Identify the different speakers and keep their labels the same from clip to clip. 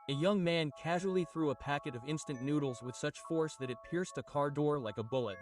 Speaker 1: A young man casually threw a packet of instant noodles with such force that it pierced a car door like a bullet.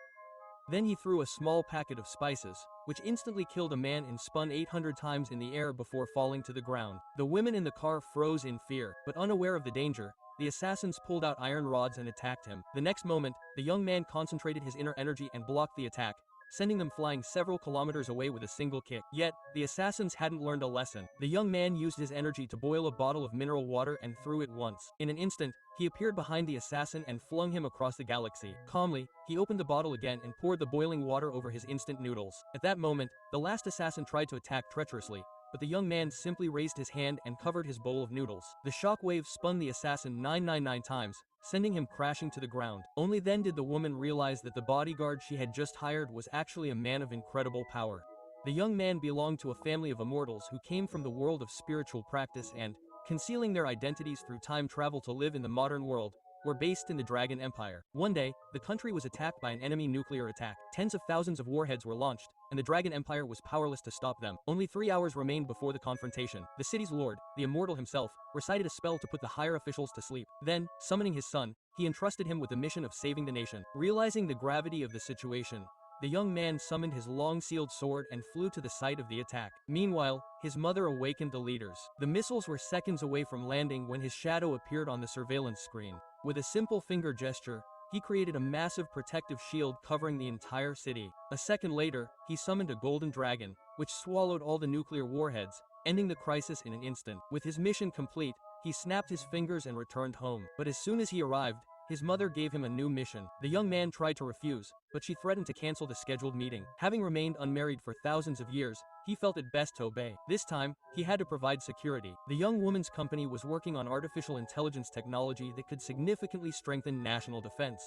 Speaker 1: Then he threw a small packet of spices, which instantly killed a man and spun 800 times in the air before falling to the ground. The women in the car froze in fear, but unaware of the danger, the assassins pulled out iron rods and attacked him. The next moment, the young man concentrated his inner energy and blocked the attack, sending them flying several kilometers away with a single kick. Yet, the assassins hadn't learned a lesson. The young man used his energy to boil a bottle of mineral water and threw it once. In an instant, he appeared behind the assassin and flung him across the galaxy. Calmly, he opened the bottle again and poured the boiling water over his instant noodles. At that moment, the last assassin tried to attack treacherously, but the young man simply raised his hand and covered his bowl of noodles. The shockwave spun the assassin 999 times, sending him crashing to the ground. Only then did the woman realize that the bodyguard she had just hired was actually a man of incredible power. The young man belonged to a family of immortals who came from the world of spiritual practice and, concealing their identities through time travel to live in the modern world, were based in the Dragon Empire. One day, the country was attacked by an enemy nuclear attack. Tens of thousands of warheads were launched, and the Dragon Empire was powerless to stop them. Only 3 hours remained before the confrontation. The city's lord, the Immortal himself, recited a spell to put the higher officials to sleep. Then, summoning his son, he entrusted him with the mission of saving the nation. Realizing the gravity of the situation, the young man summoned his long-sealed sword and flew to the site of the attack. Meanwhile, his mother awakened the leaders. The missiles were seconds away from landing when his shadow appeared on the surveillance screen. With a simple finger gesture, he created a massive protective shield covering the entire city. A second later, he summoned a golden dragon, which swallowed all the nuclear warheads, ending the crisis in an instant. With his mission complete, he snapped his fingers and returned home. But as soon as he arrived, his mother gave him a new mission. The young man tried to refuse, but she threatened to cancel the scheduled meeting. Having remained unmarried for thousands of years, he felt it best to obey. This time, he had to provide security. The young woman's company was working on artificial intelligence technology that could significantly strengthen national defense.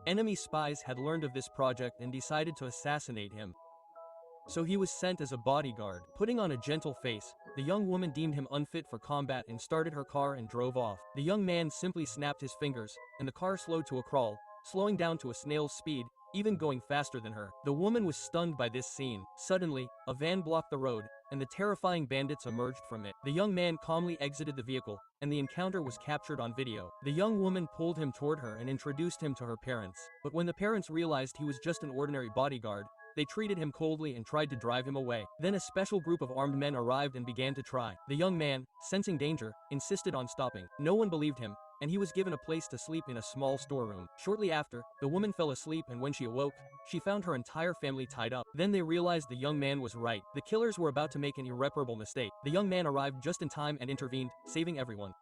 Speaker 1: Enemy spies had learned of this project and decided to assassinate him. So he was sent as a bodyguard. Putting on a gentle face, the young woman deemed him unfit for combat and started her car and drove off. The young man simply snapped his fingers, and the car slowed to a crawl, slowing down to a snail's speed, even going faster than her. The woman was stunned by this scene. Suddenly, a van blocked the road, and the terrifying bandits emerged from it. The young man calmly exited the vehicle, and the encounter was captured on video. The young woman pulled him toward her and introduced him to her parents. But when the parents realized he was just an ordinary bodyguard, they treated him coldly and tried to drive him away. Then a special group of armed men arrived and began to try. The young man, sensing danger, insisted on stopping. No one believed him, and he was given a place to sleep in a small storeroom. Shortly after, the woman fell asleep, and when she awoke, she found her entire family tied up. Then they realized the young man was right. The killers were about to make an irreparable mistake. The young man arrived just in time and intervened, saving everyone.